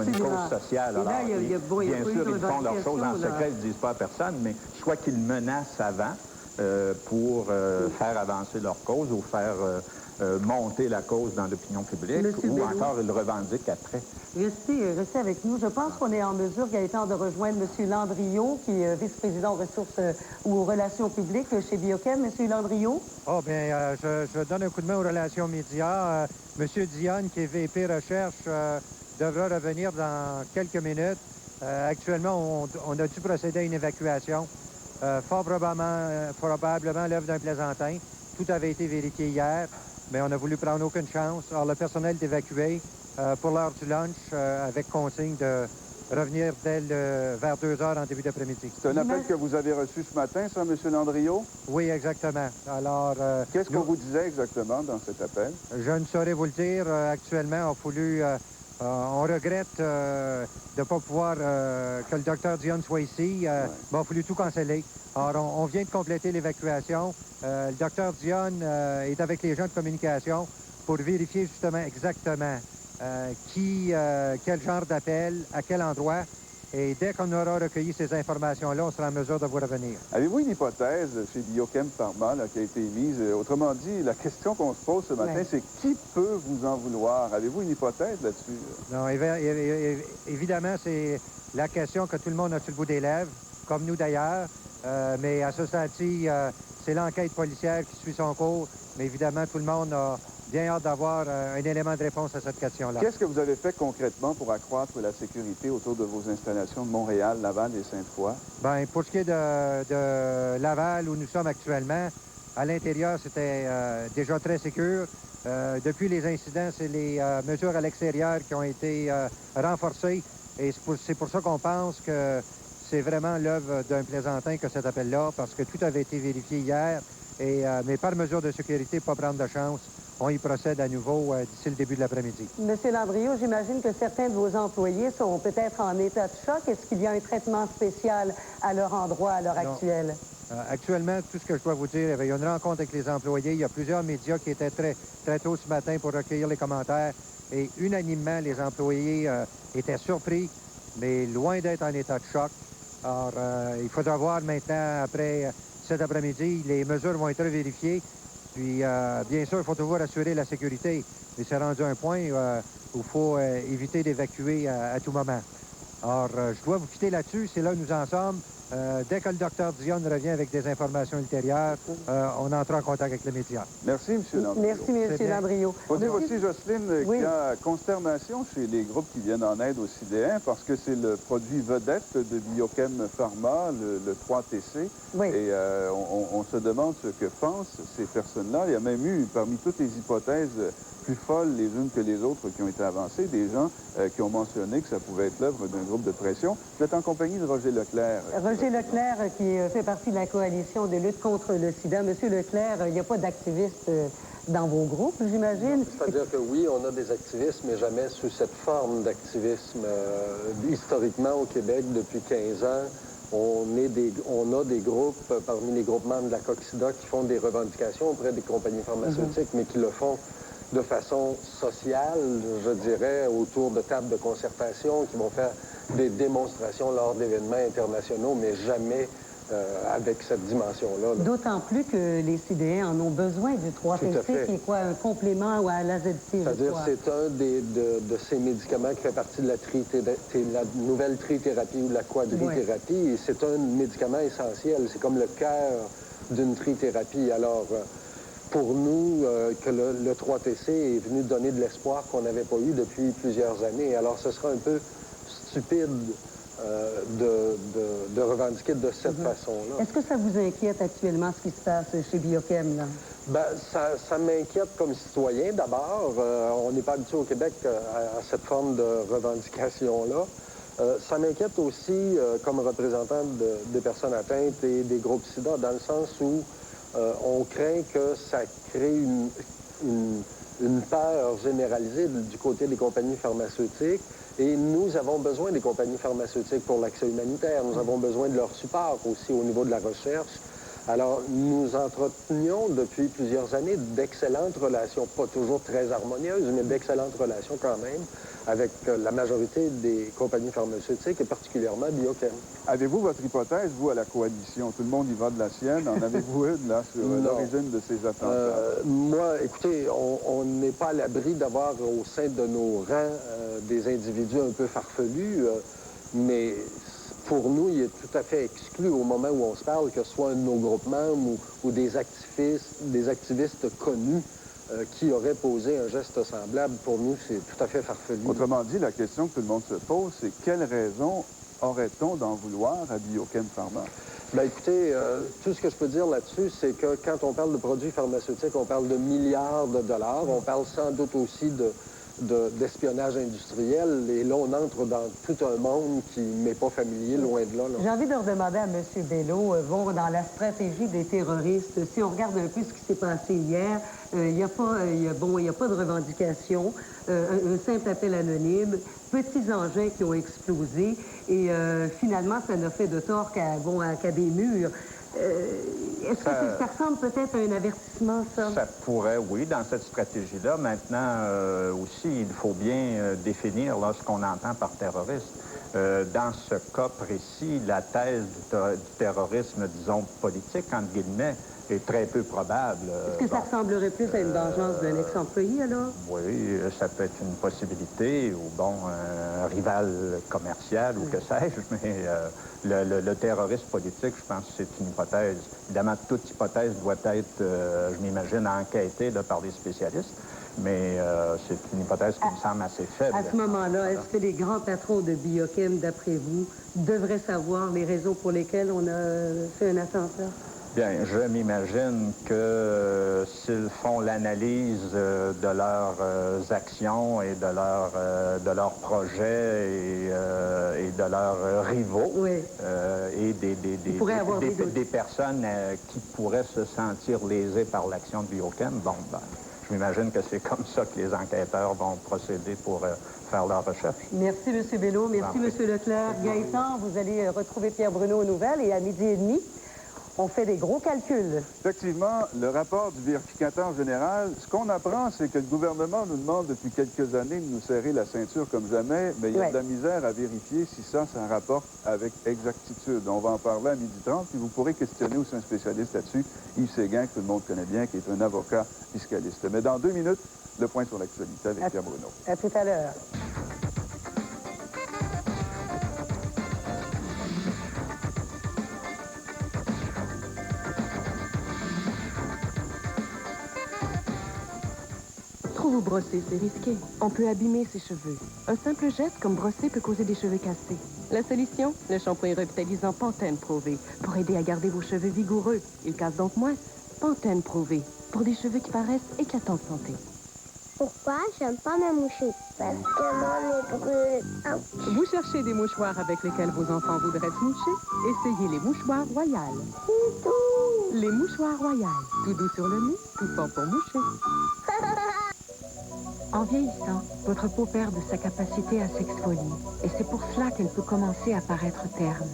une cause sociale. Alors, bien sûr, ils font leurs choses en secret, ils ne disent pas à personne, mais soit qu'ils menacent avant pour faire avancer leur cause ou faire monter la cause dans l'opinion publique, Monsieur ou Bello, encore ils le revendiquent après. Restez avec nous. Je pense qu'on est en mesure, Gaëtan, de rejoindre M. Landriot, qui est vice-président aux ressources ou aux relations publiques chez Biochem. M. Landriot? Oh, bien, je donne un coup de main aux relations médias. M. Dionne, qui est VP Recherche, devra revenir dans quelques minutes. Actuellement, on a dû procéder à une évacuation. Fort probablement l'œuvre d'un plaisantin. Tout avait été vérifié hier, mais on a voulu prendre aucune chance. Alors, le personnel est évacué pour l'heure du lunch avec consigne de revenir vers 2 heures en début d'après-midi. C'est un appel que vous avez reçu ce matin, ça, M. Landriot? Oui, exactement. Alors... Qu'est-ce qu'on vous disait exactement dans cet appel? Je ne saurais vous le dire. Actuellement, on regrette de ne pas pouvoir que le docteur Dionne soit ici. Il a fallu tout canceller. Alors, on vient de compléter l'évacuation. Le docteur Dionne est avec les gens de communication pour vérifier justement exactement quel genre d'appel, à quel endroit. Et dès qu'on aura recueilli ces informations-là, on sera en mesure de vous revenir. Avez-vous une hypothèse chez Biochem Pharma qui a été émise? Autrement dit, la question qu'on se pose ce matin, c'est qui peut vous en vouloir? Avez-vous une hypothèse là-dessus? Non, évidemment, c'est la question que tout le monde a sur le bout des lèvres, comme nous d'ailleurs. Mais à ce stade-ci, c'est l'enquête policière qui suit son cours. Mais évidemment, tout le monde a bien hâte d'avoir un élément de réponse à cette question-là. Qu'est-ce que vous avez fait concrètement pour accroître la sécurité autour de vos installations de Montréal, Laval et Sainte-Foy? Bien, pour ce qui est de Laval, où nous sommes actuellement, à l'intérieur, c'était déjà très sécure. Depuis les incidents, c'est les mesures à l'extérieur qui ont été renforcées. Et c'est pour ça qu'on pense que c'est vraiment l'œuvre d'un plaisantin que cet appel-là, parce que tout avait été vérifié hier. Mais par mesure de sécurité, pas prendre de chance, on y procède à nouveau d'ici le début de l'après-midi. Monsieur Landriot, j'imagine que certains de vos employés sont peut-être en état de choc. Est-ce qu'il y a un traitement spécial à leur endroit à l'heure actuelle? Actuellement, tout ce que je dois vous dire, il y avait une rencontre avec les employés. Il y a plusieurs médias qui étaient très, très tôt ce matin pour recueillir les commentaires. Et unanimement, les employés étaient surpris, mais loin d'être en état de choc. Alors, il faudra voir maintenant, après cet après-midi, les mesures vont être vérifiées. Puis, bien sûr, il faut toujours assurer la sécurité. Mais c'est rendu un point où il faut éviter d'évacuer à tout moment. Alors, je dois vous quitter là-dessus. C'est là où nous en sommes. Dès que le docteur Dionne revient avec des informations ultérieures, on entrera en contact avec les médias. Merci, M. Landriot. Merci, M. Landriot. Il faut dire aussi, Jocelyne, qu'il y a consternation chez les groupes qui viennent en aide aux Sidéens parce que c'est le produit vedette de Biochem Pharma, le 3TC. Oui. Et on se demande ce que pensent ces personnes-là. Il y a même eu, parmi toutes les hypothèses plus folles les unes que les autres qui ont été avancées, des gens qui ont mentionné que ça pouvait être l'œuvre d'un groupe de pression. Vous êtes en compagnie de Roger Leclerc. Roger Leclerc, qui fait partie de la coalition de lutte contre le sida. Monsieur Leclerc, il n'y a pas d'activistes dans vos groupes, j'imagine? C'est-à-dire que oui, on a des activistes, mais jamais sous cette forme d'activisme. Historiquement, au Québec, depuis 15 ans, on a des groupes, parmi les groupements de la COQ-SIDA, qui font des revendications auprès des compagnies pharmaceutiques, mais qui le font de façon sociale, je dirais, autour de tables de concertation, qui vont faire des démonstrations lors d'événements internationaux, mais jamais avec cette dimension-là. D'autant plus que les Sidéens en ont besoin du 3TC, qui est quoi, un complément à l'AZT, c'est-à-dire, c'est un de ces médicaments qui fait partie de la nouvelle trithérapie ou de la quadrithérapie, et c'est un médicament essentiel. C'est comme le cœur d'une trithérapie. Alors, pour nous, que le 3TC est venu donner de l'espoir qu'on n'avait pas eu depuis plusieurs années. Alors, ce sera un peu stupide de revendiquer de cette façon-là. Est-ce que ça vous inquiète actuellement, ce qui se passe chez Biochem, là? Ben, ça m'inquiète comme citoyen, d'abord. On n'est pas habitué au Québec à cette forme de revendication-là. Ça m'inquiète aussi comme représentant des personnes atteintes et des groupes SIDA, dans le sens où on craint que ça crée une peur généralisée du côté des compagnies pharmaceutiques. Et nous avons besoin des compagnies pharmaceutiques pour l'accès humanitaire. Nous avons besoin de leur support aussi au niveau de la recherche. Alors, nous entretenions depuis plusieurs années d'excellentes relations, pas toujours très harmonieuses, mais d'excellentes relations quand même, avec la majorité des compagnies pharmaceutiques et particulièrement Biochem. Avez-vous votre hypothèse, vous, à la coalition? Tout le monde y va de la sienne. En avez-vous une, là, sur l'origine de ces attentats? Moi, écoutez, on n'est pas à l'abri d'avoir au sein de nos rangs des individus un peu farfelus, mais pour nous, il est tout à fait exclu au moment où on se parle que ce soit un de nos groupes membres ou des activistes connus qui auraient posé un geste semblable. Pour nous, c'est tout à fait farfelu. Autrement dit, la question que tout le monde se pose, c'est quelle raison aurait-on d'en vouloir à Biochem Pharma? Bien, écoutez, tout ce que je peux dire là-dessus, c'est que quand on parle de produits pharmaceutiques, on parle de milliards de dollars. On parle sans doute aussi d'espionnage industriel. Et là, on entre dans tout un monde qui m'est pas familier, loin de là. J'ai envie de redemander à M. Bello, bon, dans la stratégie des terroristes, si on regarde un peu ce qui s'est passé hier, il n'y a pas de revendication, un simple appel anonyme, petits engins qui ont explosé, et finalement, ça n'a fait de tort qu'à des murs. Est-ce que ça ressemble peut-être à un avertissement, ça? Ça pourrait, oui, dans cette stratégie-là. Maintenant, aussi, il faut bien définir là, ce qu'on entend par terroriste. Dans ce cas précis, la thèse du terrorisme, disons, politique, entre guillemets, est très peu probable. Est-ce que ça ressemblerait plus à une vengeance d'un ex-employé, alors? Oui, ça peut être une possibilité, ou bon, un rival commercial, ou que sais-je, mais le terrorisme politique, je pense que c'est une hypothèse. Évidemment, toute hypothèse doit être, je m'imagine, enquêtée là, par des spécialistes, mais c'est une hypothèse qui me semble assez faible. À ce moment-là, est-ce que les grands patrons de Biochem, d'après vous, devraient savoir les raisons pour lesquelles on a fait un attentat? Bien, je m'imagine que s'ils font l'analyse de leurs actions et de leurs projets et de leurs rivaux, oui. Et des personnes qui pourraient se sentir lésées par l'action de Biochem, bon, ben, je m'imagine que c'est comme ça que les enquêteurs vont procéder pour faire leur recherche. Merci, M. Bello. Merci, M. Leclerc. Gaëtan, vous allez retrouver Pierre Bruno aux nouvelles et à 12h30, on fait des gros calculs. Effectivement, le rapport du vérificateur général, ce qu'on apprend, c'est que le gouvernement nous demande depuis quelques années de nous serrer la ceinture comme jamais, mais il y a de la misère à vérifier si ça rapporte avec exactitude. On va en parler à 12h30, puis vous pourrez questionner aussi un spécialiste là-dessus, Yves Séguin, que tout le monde connaît bien, qui est un avocat fiscaliste. Mais dans 2 minutes, le point sur l'actualité avec Pierre Bruno. À tout à l'heure. Trop vous brosser, c'est risqué. On peut abîmer ses cheveux. Un simple geste comme brosser peut causer des cheveux cassés. La solution, le shampoing revitalisant Pantene Pro V. Pour aider à garder vos cheveux vigoureux. Ils cassent donc moins. Pantene Pro V. Pour des cheveux qui paraissent éclatants de santé. Pourquoi j'aime pas me moucher? Parce que mon nez brûle. Vous cherchez des mouchoirs avec lesquels vos enfants voudraient se moucher? Essayez les mouchoirs royales. Les mouchoirs royales. Tout doux sur le nez, tout fort pour moucher. En vieillissant, votre peau perd de sa capacité à s'exfolier. Et c'est pour cela qu'elle peut commencer à paraître terne.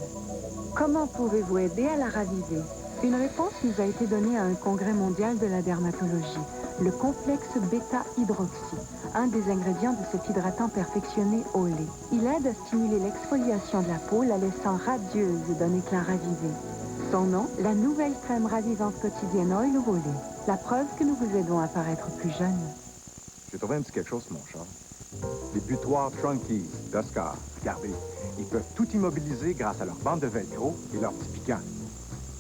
Comment pouvez-vous aider à la raviver? Une réponse nous a été donnée à un congrès mondial de la dermatologie. Le complexe bêta-hydroxy, un des ingrédients de cet hydratant perfectionné au lait. Il aide à stimuler l'exfoliation de la peau, la laissant radieuse et d'un éclat ravivé. Son nom, la nouvelle crème ravivante quotidienne Oil au lait. La preuve que nous vous aidons à paraître plus jeune. J'ai trouvé un petit quelque chose sur mon char. Les butoirs Trunkies d'Oscar. Regardez, ils peuvent tout immobiliser grâce à leur bande de velcro et leur petit piquant.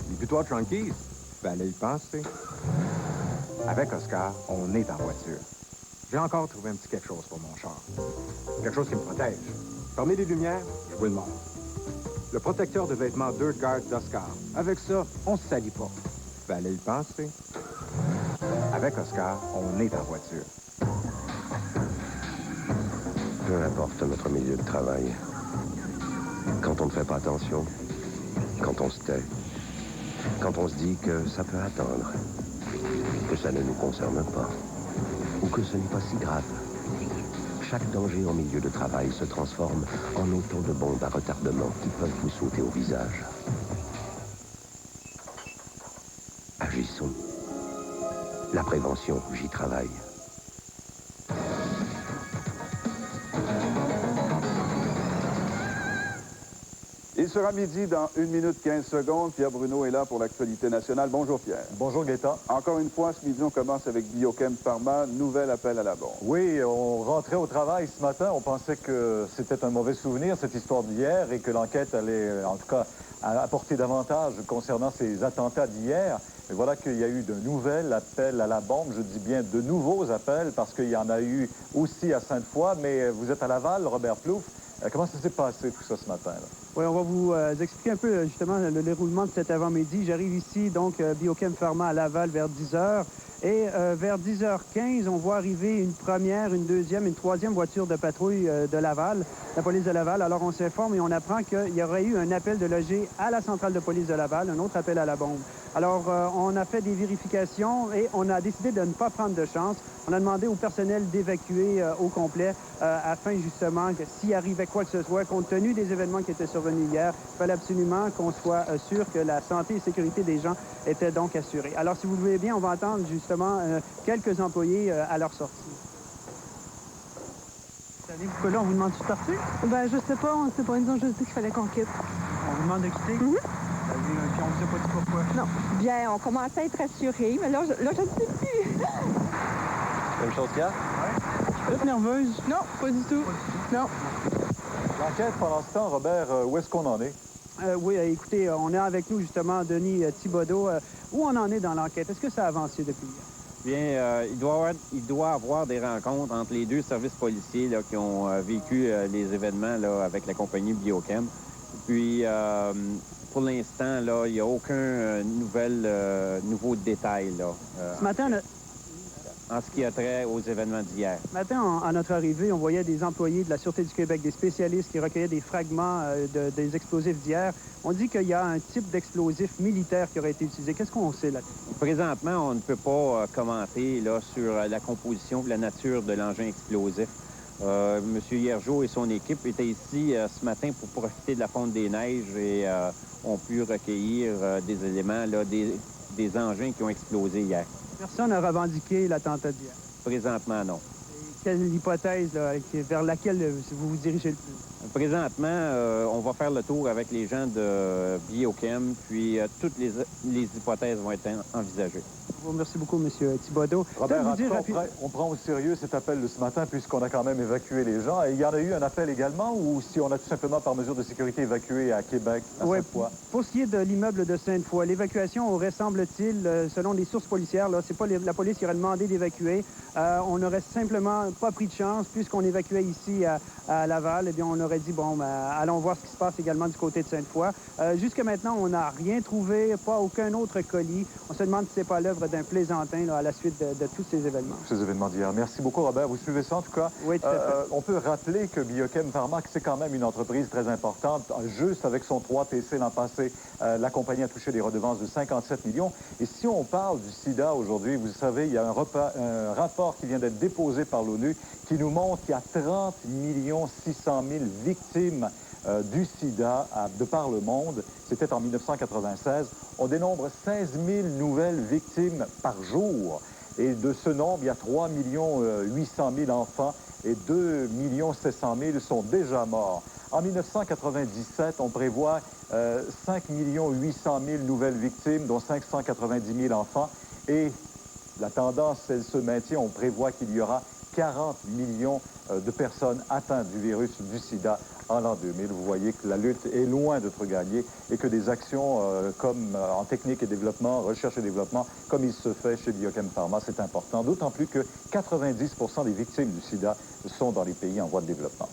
Les butoirs Trunkies, ben allez y penser. Avec Oscar, on est en voiture. J'ai encore trouvé un petit quelque chose pour mon char. Quelque chose qui me protège. Parmi les lumières, je vous le montre. Le protecteur de vêtements Dirt Guard d'Oscar. Avec ça, on se salit pas. Ben allez y penser. Avec Oscar, on est en voiture. Peu importe notre milieu de travail. Quand on ne fait pas attention, quand on se tait, quand on se dit que ça peut attendre, que ça ne nous concerne pas, ou que ce n'est pas si grave. Chaque danger en milieu de travail se transforme en autant de bombes à retardement qui peuvent vous sauter au visage. prévention, j'y travaille. Il sera midi dans 1 minute 15 secondes. Pierre Bruno est là pour l'actualité nationale. Bonjour Pierre. Bonjour Gaëtan. Encore une fois, ce midi, on commence avec Biochem Pharma. Nouvel appel à la bombe. Oui, on rentrait au travail ce matin. On pensait que c'était un mauvais souvenir, cette histoire d'hier, et que l'enquête allait, en tout cas, apporter davantage concernant ces attentats d'hier. Et voilà qu'il y a eu de nouveaux appels à la bombe. Je dis bien de nouveaux appels, parce qu'il y en a eu aussi à Sainte-Foy. Mais vous êtes à Laval, Robert Plouffe. Comment ça s'est passé tout ça ce matin, là? Oui, on va vous expliquer un peu justement le déroulement de cet avant-midi. J'arrive ici, donc, Biochem Pharma à Laval vers 10 h. Et vers 10h15, on voit arriver une première, une deuxième, une troisième voiture de patrouille de Laval, la police de Laval. Alors on s'informe et on apprend qu'il y aurait eu un appel de loger à la centrale de police de Laval, un autre appel à la bombe. Alors on a fait des vérifications et on a décidé de ne pas prendre de chance. On a demandé au personnel d'évacuer au complet afin justement que s'il arrivait quoi que ce soit, compte tenu des événements qui étaient survenus hier, il fallait absolument qu'on soit sûr que la santé et sécurité des gens étaient donc assurée. Alors si vous le voulez bien, on va entendre justement quelques employés à leur sortie. Savez-vous que là, on vous demande de partir? Ben, je sais pas, on sait pas. Ils nous ont juste dit qu'il fallait qu'on quitte. On vous demande de quitter? Mm-hmm. Puis on ne sait pas dit pourquoi? Non. Bien, on commence à être rassurés, mais là, je ne sais plus. Même chose qu'il y a? Vous êtes nerveuse? Non, pas du tout. Non. L'enquête, pendant ce temps, Robert, où est-ce qu'on en est? Oui, écoutez, on est avec nous justement Denis Thibodeau. Où on en est dans l'enquête? Est-ce que ça a avancé depuis hier? Bien, il doit avoir des rencontres entre les deux services policiers là, qui ont vécu les événements là, avec la compagnie Biochem. Puis, pour l'instant, là, il n'y a aucun nouveau détail là, Ce matin, en ce qui a trait aux événements d'hier. Ce matin, à notre arrivée, on voyait des employés de la Sûreté du Québec, des spécialistes qui recueillaient des fragments des explosifs d'hier. On dit qu'il y a un type d'explosif militaire qui aurait été utilisé. Qu'est-ce qu'on sait là-dessus? Présentement, on ne peut pas commenter là, sur la composition et la nature de l'engin explosif. M. Hiergeau et son équipe étaient ici ce matin pour profiter de la fonte des neiges et ont pu recueillir des éléments, là, des engins qui ont explosé hier. Personne n'a revendiqué l'attentat d'hier. Présentement, non. Et quelle est l'hypothèse là, vers laquelle vous vous dirigez le plus? Présentement, on va faire le tour avec les gens de Biochem, puis toutes les hypothèses vont être envisagées. Merci beaucoup, M. Thibodeau. Robert, on prend au sérieux cet appel de ce matin puisqu'on a quand même évacué les gens. Et il y en a eu un appel également ou si on a tout simplement par mesure de sécurité évacué à Québec à Sainte-Foy? Pour ce qui est de l'immeuble de Sainte-Foy, l'évacuation aurait, semble-t-il, selon les sources policières, là, c'est pas la police qui aurait demandé d'évacuer. On n'aurait simplement pas pris de chance puisqu'on évacuait ici à Laval. Eh bien, on aurait dit, bon, allons voir ce qui se passe également du côté de Sainte-Foy. Jusqu'à maintenant, on n'a rien trouvé, pas aucun autre colis. On se demande si c'est pas l'œuvre d'un plaisantin là, à la suite de tous ces événements. Ces événements d'hier. Merci beaucoup, Robert. Vous suivez ça, en tout cas? Oui, tout à fait. On peut rappeler que Biochem Pharma, c'est quand même une entreprise très importante. Juste avec son 3TC l'an passé, la compagnie a touché des redevances de 57 millions. Et si on parle du sida aujourd'hui, vous savez, il y a un rapport qui vient d'être déposé par l'ONU qui nous montre qu'il y a 30 600 000 victimes du sida de par le monde. C'était en 1996. On dénombre 16 000 nouvelles victimes par jour. Et de ce nombre, il y a 3 800 000 enfants et 2 700 000 sont déjà morts. En 1997, on prévoit 5 800 000 nouvelles victimes, dont 590 000 enfants. Et la tendance, elle se maintient. On prévoit qu'il y aura 40 millions de personnes atteintes du virus du sida en l'an 2000. Vous voyez que la lutte est loin d'être gagnée et que des actions comme en technique et développement, recherche et développement, comme il se fait chez Biochem Pharma, c'est important. D'autant plus que 90% des victimes du sida sont dans les pays en voie de développement.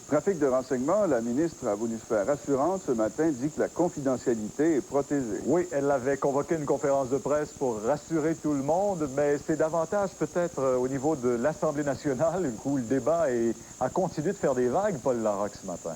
Trafic de renseignements, la ministre a voulu se faire rassurante ce matin, dit que la confidentialité est protégée. Oui, elle avait convoqué une conférence de presse pour rassurer tout le monde, mais c'est davantage peut-être au niveau de l'Assemblée nationale où le débat a continué de faire des vagues, Paul Larocque, ce matin.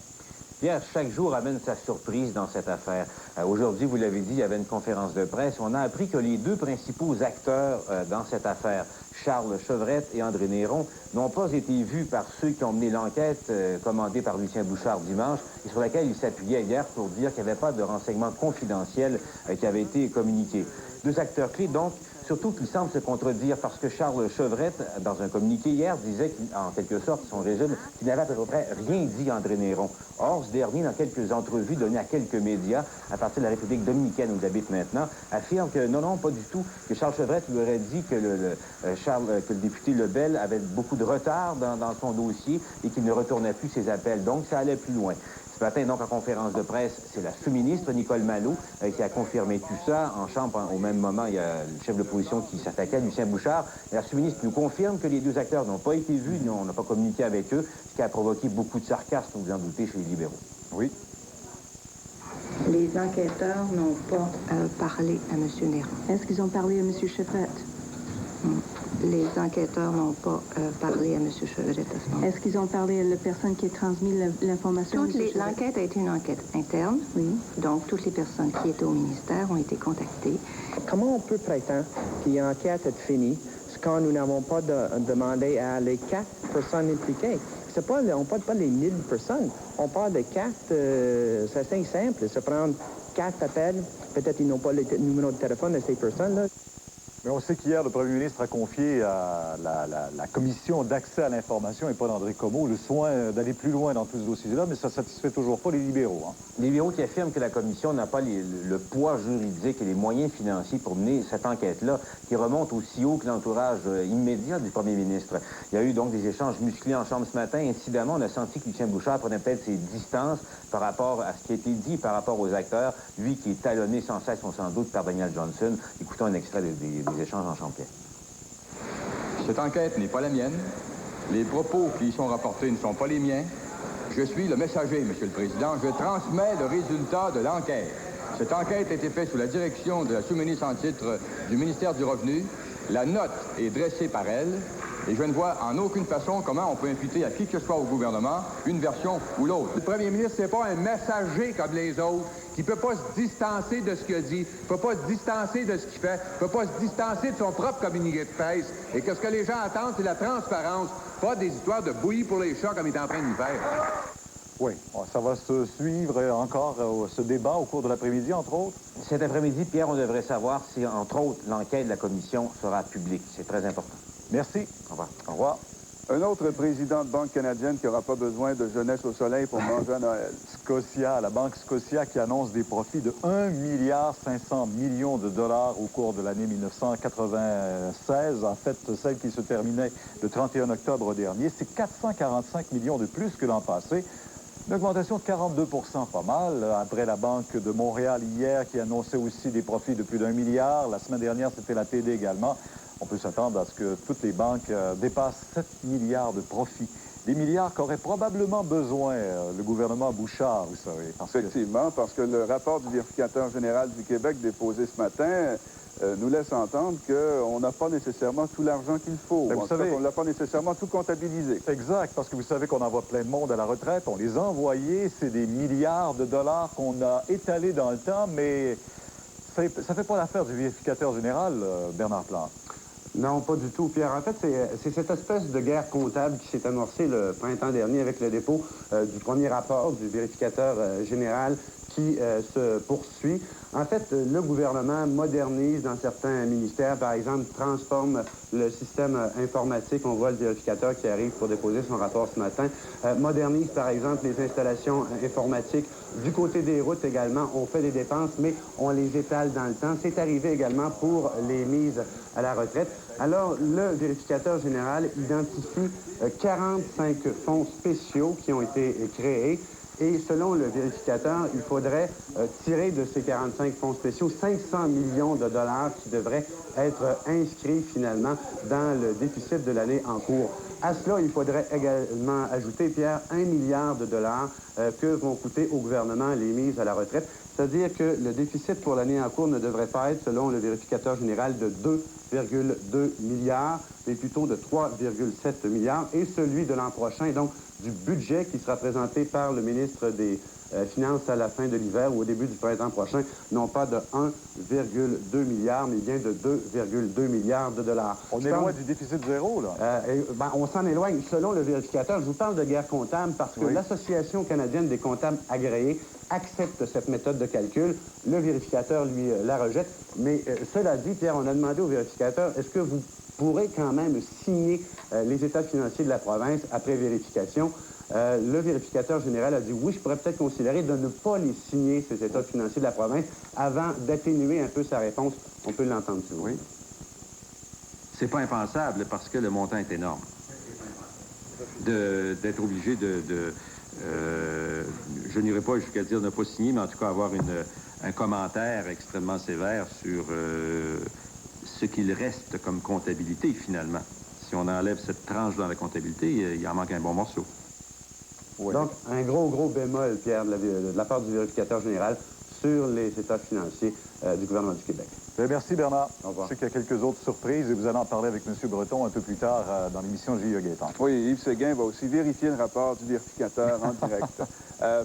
Pierre, chaque jour amène sa surprise dans cette affaire. Aujourd'hui, vous l'avez dit, il y avait une conférence de presse. On a appris que les deux principaux acteurs dans cette affaire, Charles Chevrette et André Néron, n'ont pas été vus par ceux qui ont mené l'enquête commandée par Lucien Bouchard dimanche et sur laquelle il s'appuyait hier pour dire qu'il n'y avait pas de renseignements confidentiels qui avaient été communiqués. Deux acteurs clés, donc, surtout qu'il semble se contredire parce que Charles Chevrette, dans un communiqué hier, disait en quelque sorte, son régime, qu'il n'avait à peu près rien dit à André Néron. Or, ce dernier, dans quelques entrevues données à quelques médias, à partir de la République dominicaine où il habite maintenant, affirme que non, pas du tout, que Charles Chevrette lui aurait dit que que le député Lebel avait beaucoup de retard dans son dossier et qu'il ne retournait plus ses appels. Donc, ça allait plus loin. Ce matin, donc, en conférence de presse, c'est la sous-ministre, Nicole Malot, qui a confirmé tout ça. En chambre, au même moment, il y a le chef de l'opposition qui s'attaquait, Lucien Bouchard. Et la sous-ministre nous confirme que les deux acteurs n'ont pas été vus, on n'a pas communiqué avec eux, ce qui a provoqué beaucoup de sarcasme, vous en doutez, chez les libéraux. Oui. Les enquêteurs n'ont pas parlé à M. Néron. Est-ce qu'ils ont parlé à M. Chevrette? Les enquêteurs n'ont pas parlé à M. Chevrette à ce moment. Est-ce qu'ils ont parlé à la personne qui a transmis l'information? L'enquête a été une enquête interne. Oui. Donc, toutes les personnes qui étaient au ministère ont été contactées. Comment on peut prétendre que l'enquête est finie quand nous n'avons pas demandé à les 4 personnes impliquées? On ne parle pas des 1000 personnes. On parle de 4, c'est assez simple. Se prendre 4 appels, peut-être ils n'ont pas le numéro de téléphone de ces personnes-là. Mais on sait qu'hier, le premier ministre a confié à la commission d'accès à l'information, et pas d'André Comeau, le soin d'aller plus loin dans tout ce dossier-là, mais ça ne satisfait toujours pas les libéraux. Hein. Les libéraux qui affirment que la commission n'a pas le poids juridique et les moyens financiers pour mener cette enquête-là, qui remonte aussi haut que l'entourage immédiat du premier ministre. Il y a eu donc des échanges musclés en chambre ce matin. Incidemment, on a senti que Lucien Bouchard prenait peut-être ses distances par rapport à ce qui a été dit par rapport aux acteurs, lui qui est talonné sans cesse, on s'en doute, par Daniel Johnson. Écoutons un extrait des échanges en chambre. Cette enquête n'est pas la mienne. Les propos qui y sont rapportés ne sont pas les miens. Je suis le messager, Monsieur le Président. Je transmets le résultat de l'enquête. Cette enquête a été faite sous la direction de la sous-ministre en titre du ministère du Revenu. La note est dressée par elle. Et je ne vois en aucune façon comment on peut imputer à qui que ce soit au gouvernement une version ou l'autre. Le premier ministre, c'est pas un messager comme les autres qui ne peut pas se distancer de ce qu'il dit, ne peut pas se distancer de ce qu'il fait, ne peut pas se distancer de son propre communiqué de presse. Et que ce que les gens attendent, c'est la transparence, pas des histoires de bouillie pour les chats comme il est en train de nous faire. Oui, ça va se suivre encore ce débat au cours de l'après-midi, entre autres. Cet après-midi, Pierre, on devrait savoir si, entre autres, l'enquête de la commission sera publique. C'est très important. Merci. Au revoir. Au revoir. Un autre président de banque canadienne qui n'aura pas besoin de jeunesse au soleil pour manger à Noël. Scotia, la banque Scotia qui annonce des profits de 1,5 milliard de dollars au cours de l'année 1996. En fait, celle qui se terminait le 31 octobre dernier. C'est 445 millions de plus que l'an passé. Une augmentation de 42 %, pas mal. Après la Banque de Montréal hier qui annonçait aussi des profits de plus d'1 milliard. La semaine dernière, c'était la TD également. On peut s'attendre à ce que toutes les banques dépassent 7 milliards de profits. Des milliards qu'aurait probablement besoin le gouvernement Bouchard, vous savez. Effectivement, parce que le rapport du vérificateur général du Québec déposé ce matin nous laisse entendre qu'on n'a pas nécessairement tout l'argent qu'il faut. Vous savez, on n'a pas nécessairement tout comptabilisé. Exact, parce que vous savez qu'on envoie plein de monde à la retraite. On les a envoyés, c'est des milliards de dollars qu'on a étalés dans le temps, mais ça ne fait pas l'affaire du vérificateur général, Bernard Plante. Non, pas du tout, Pierre. En fait, c'est cette espèce de guerre comptable qui s'est amorcée le printemps dernier avec le dépôt du premier rapport du vérificateur général qui se poursuit. En fait, le gouvernement modernise dans certains ministères, par exemple, transforme le système informatique. On voit le vérificateur qui arrive pour déposer son rapport ce matin. Modernise, par exemple, les installations informatiques. Du côté des routes également, on fait des dépenses, mais on les étale dans le temps. C'est arrivé également pour les mises à la retraite. Alors, le vérificateur général identifie 45 fonds spéciaux qui ont été créés. Et selon le vérificateur, il faudrait tirer de ces 45 fonds spéciaux 500 millions de dollars qui devraient être inscrits finalement dans le déficit de l'année en cours. À cela, il faudrait également ajouter, Pierre, 1 milliard de dollars que vont coûter au gouvernement les mises à la retraite. C'est-à-dire que le déficit pour l'année en cours ne devrait pas être, selon le vérificateur général, de 2,2 milliards, mais plutôt de 3,7 milliards. Et celui de l'an prochain, donc du budget qui sera présenté par le ministre des Finances à la fin de l'hiver ou au début du printemps prochain, non pas de 1,2 milliard, mais bien de 2,2 milliards de dollars. On est loin du déficit zéro, là. On s'en éloigne. Selon le vérificateur, je vous parle de guerre comptable parce que Oui. l'Association canadienne des comptables agréés accepte cette méthode de calcul. Le vérificateur, lui, la rejette. Mais cela dit, Pierre, on a demandé au vérificateur, est-ce que vous pourrez quand même signer les états financiers de la province après vérification? Le vérificateur général a dit oui, je pourrais peut-être considérer de ne pas les signer, ces états financiers de la province, avant d'atténuer un peu sa réponse. On peut l'entendre, si vous voulez. C'est pas impensable parce que le montant est énorme. D'être obligé je n'irai pas jusqu'à dire ne pas signer, mais en tout cas avoir un commentaire extrêmement sévère sur ce qu'il reste comme comptabilité, finalement. Si on enlève cette tranche dans la comptabilité, il en manque un bon morceau. Oui. Donc, un gros bémol, Pierre, de la part du vérificateur général sur les états financiers du gouvernement du Québec. Merci, Bernard. Au revoir. Je sais qu'il y a quelques autres surprises et vous allez en parler avec M. Breton un peu plus tard dans l'émission J.E. Gaétan. Oui, Yves Séguin va aussi vérifier le rapport du vérificateur en direct.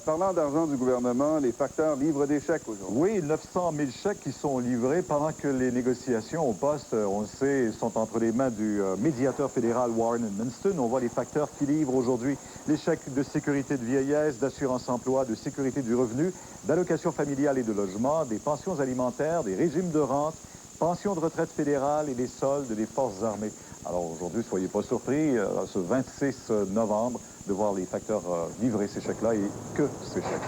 Parlant d'argent du gouvernement, les facteurs livrent des chèques aujourd'hui. Oui, 900 000 chèques qui sont livrés pendant que les négociations au poste, on le sait, sont entre les mains du médiateur fédéral Warren Edmundston. On voit les facteurs qui livrent aujourd'hui les chèques de sécurité de vieillesse, d'assurance emploi, de sécurité du revenu, d'allocation familiale et de logement, des pensions alimentaires, des régimes de rente, pensions de retraite fédérale et des soldes des forces armées. Alors aujourd'hui, soyez pas surpris, ce 26 novembre, de voir les facteurs livrer ces chèques-là et que ces chèques.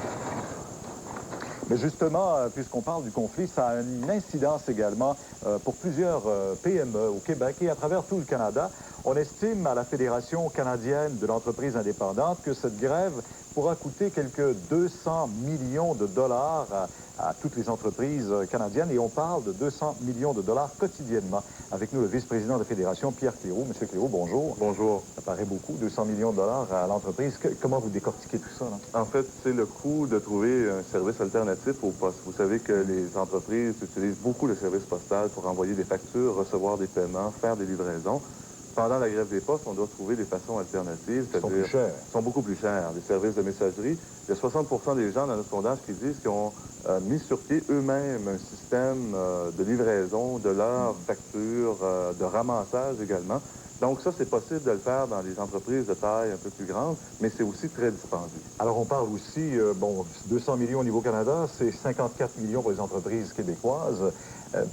Mais justement, puisqu'on parle du conflit, ça a une incidence également pour plusieurs PME au Québec et à travers tout le Canada. On estime à la Fédération canadienne de l'entreprise indépendante que cette grève pourra coûter quelques 200 millions de dollars à toutes les entreprises canadiennes. Et on parle de 200 millions de dollars quotidiennement. Avec nous, le vice-président de la Fédération, Pierre Cléraud. Monsieur Cléraud, bonjour. Bonjour. Ça paraît beaucoup, 200 millions de dollars à l'entreprise. Comment vous décortiquez tout ça, là? En fait, c'est le coût de trouver un service alternatif au poste. Vous savez que les entreprises utilisent beaucoup le service postal pour envoyer des factures, recevoir des paiements, faire des livraisons. Pendant la grève des postes, on doit trouver des façons alternatives. Ils sont plus chers. Ils sont beaucoup plus chers. Les services de messagerie, il y a 60 des gens dans notre sondage qui disent qu'ils ont mis sur pied eux-mêmes un système de livraison de leurs factures, de ramassage également. Donc ça, c'est possible de le faire dans les entreprises de taille un peu plus grande, mais c'est aussi très dispendieux. Alors, on parle aussi, 200 millions au niveau Canada, c'est 54 millions pour les entreprises québécoises.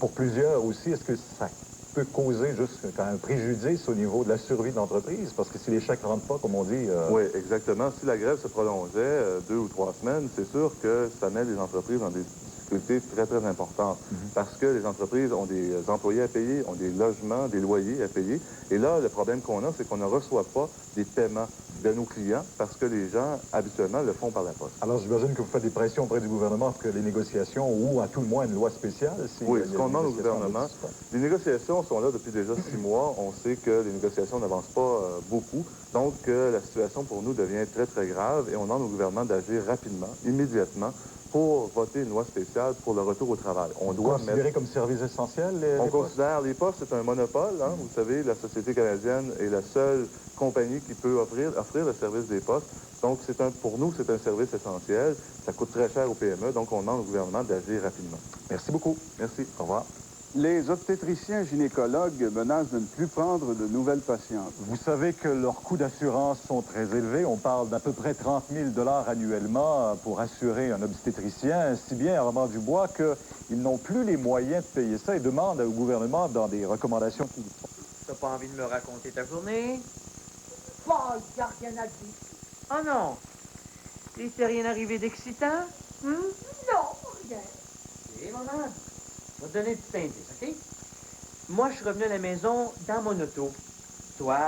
Pour plusieurs aussi, est-ce que ça peut causer juste quand même un préjudice au niveau de la survie de l'entreprise? Parce que si les chèques ne rentrent pas, comme on dit... Oui, exactement. Si la grève se prolongeait 2 ou 3 semaines, c'est sûr que ça met les entreprises dans des difficultés très, très importantes. Parce que les entreprises ont des employés à payer, ont des logements, des loyers à payer. Et là, le problème qu'on a, c'est qu'on ne reçoit pas des paiements de nos clients parce que les gens, habituellement, le font par la poste. Alors, j'imagine que vous faites des pressions auprès du gouvernement pour que les négociations, ou à tout le moins une loi spéciale... Oui, ce qu'on demande au gouvernement, les négociations sont là depuis déjà 6 mois. On sait que les négociations n'avancent pas beaucoup. Donc, la situation pour nous devient très, très grave et on demande au gouvernement d'agir rapidement, immédiatement, pour voter une loi spéciale pour le retour au travail. On doit considérer comme service essentiel on considère les postes, c'est un monopole. Hein? Vous savez, la Société canadienne est la seule compagnie qui peut offrir le service des postes. Donc, pour nous, c'est un service essentiel. Ça coûte très cher aux PME, donc on demande au gouvernement d'agir rapidement. Merci beaucoup. Merci. Au revoir. Les obstétriciens gynécologues menacent de ne plus prendre de nouvelles patientes. Vous savez que leurs coûts d'assurance sont très élevés. On parle d'à peu près 30 000 $ annuellement pour assurer un obstétricien, si bien à Romans-du-Bois qu'ils n'ont plus les moyens de payer ça et demandent au gouvernement dans des recommandations qu'ils font. T'as pas envie de me raconter ta journée? Bon, il n'y a rien à dire. Oh non! Il t'est rien arrivé d'excitant? Non, rien. Et maman, je vais te donner un petit indice, OK? Moi, je suis revenu à la maison dans mon auto. Toi?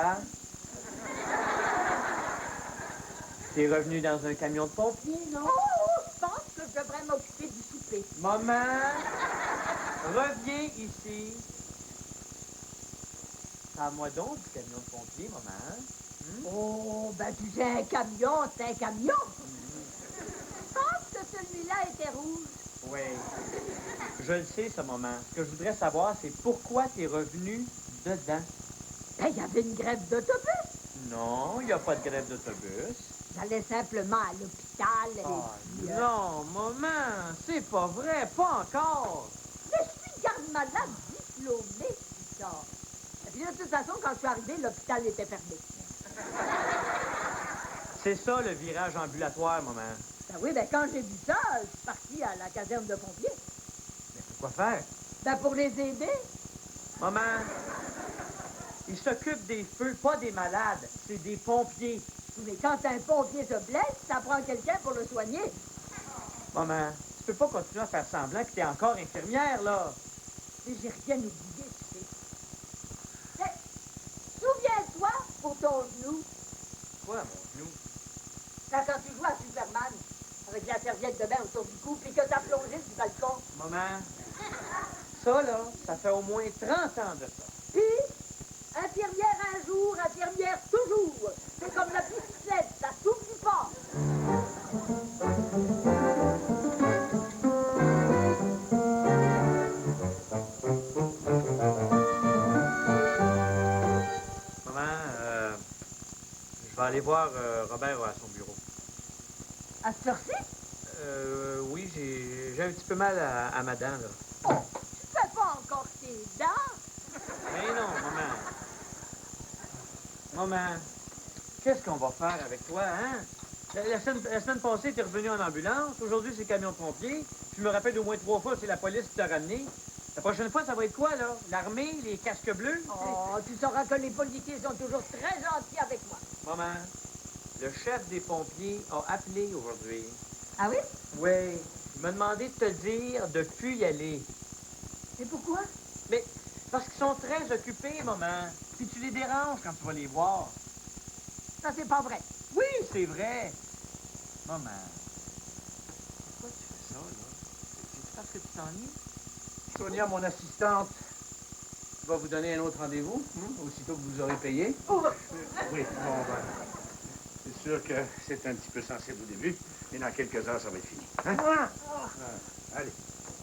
T'es revenu dans un camion de pompiers, non? Oh, je pense que je devrais m'occuper du souper. Maman, reviens ici. Parle-moi donc du camion de pompiers, maman. Oh, ben tu sais, un camion, c'est un camion. Je pense que celui-là était rouge. Oui. Je le sais, ça, maman. Ce que je voudrais savoir, c'est pourquoi t'es revenu dedans. Ben, il y avait une grève d'autobus. Non, il n'y a pas de grève d'autobus. J'allais simplement à l'hôpital. Et puis, Non, maman, c'est pas vrai, pas encore. Mais je suis garde-malade diplômée, putain. Et puis de toute façon, quand je suis arrivée, l'hôpital était fermé. C'est ça, le virage ambulatoire, maman. Ben oui, ben quand j'ai vu ça, je suis partie à la caserne de pompiers. Mais pourquoi faire? Ben pour les aider. Maman, ils s'occupent des feux, pas des malades. C'est des pompiers. Mais quand un pompier se blesse, ça prend quelqu'un pour le soigner. Maman, tu peux pas continuer à faire semblant que t'es encore infirmière, là. Mais j'ai rien oublié, tu sais. Hey, souviens-toi pour ton genou. Quoi, mon genou? Quand tu joues à Superman, avec la serviette de bain autour du cou, puis que t'as plongé du balcon. Maman, ça, là, ça fait au moins 30 ans de ça. Puis, infirmière un jour, infirmière toujours. C'est comme la bicyclette, ça s'oublie pas. Maman, je vais aller voir Robert à son bureau. À cette heure-ci? Oui, j'ai un petit peu mal à ma dent, là. Oh, tu fais pas encore tes dents? Mais non, maman. Maman, qu'est-ce qu'on va faire avec toi, hein? La semaine passée, t'es revenu en ambulance. Aujourd'hui, c'est camion de pompier. Je me rappelle au moins 3 fois, c'est la police qui t'a ramené. La prochaine fois, ça va être quoi, là? L'armée, les casques bleus? Oh, tu sauras que les policiers sont toujours très gentils avec moi. Maman, le chef des pompiers a appelé aujourd'hui. Ah oui? Oui. Il m'a demandé de te dire de plus y aller. Et pourquoi? Mais parce qu'ils sont très occupés, maman. Puis tu les déranges quand tu vas les voir. Ça, c'est pas vrai. Oui, c'est vrai. Maman, pourquoi tu fais ça, là? C'est parce que tu t'ennuies? Sonia, mon assistante, va vous donner un autre rendez-vous, aussitôt que vous aurez payé. Oh. Oui, bon, ben, c'est sûr que c'est un petit peu sensible au début, mais dans quelques heures, ça va être fini. Hein? Allez,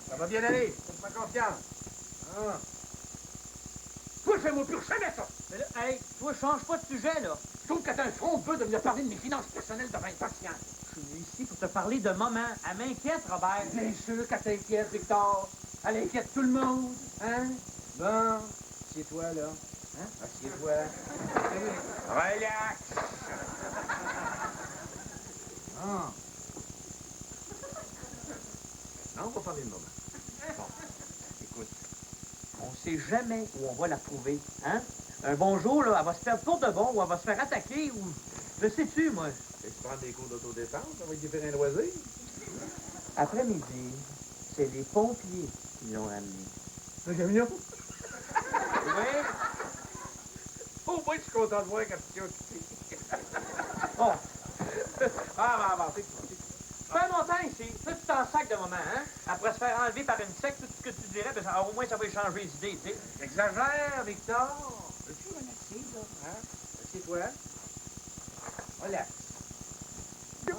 ça va bien aller, faites-moi confiance. Toi, fais-moi plus jamais ça! Mais là, hey, toi, change pas de sujet, là. Je trouve que t'as un front peu de venir parler de mes finances personnelles devant un patient. Je suis venu ici pour te parler de maman. Elle m'inquiète, Robert. Bien sûr qu'elle t'inquiète, Victor. Elle inquiète tout le monde, hein? Bon, assieds-toi, là. Hein? Assieds-toi. Relax. Non, on va parler de maman. Bon, écoute, on sait jamais où on va la trouver, hein? Un bon jour, là, elle va se faire pour de bon, ou elle va se faire attaquer, ou... Je sais-tu, moi. Tu prends des cours d'autodéfense, ça va y faire un loisir. Après-midi, c'est les pompiers qui l'ont amené. Un camion? Oui? Au moins, je suis content de voir quand tu es occupé. Bon. C'est Fais un montant ici. Toi, tu t'en sac de moment, hein? Après se faire enlever par une secte, tout ce que tu dirais, ben, au moins, ça va échanger les idées, tu sais. Exagère, Victor. Peux-tu relaxer, là? Hein? Assieds-toi. Relax.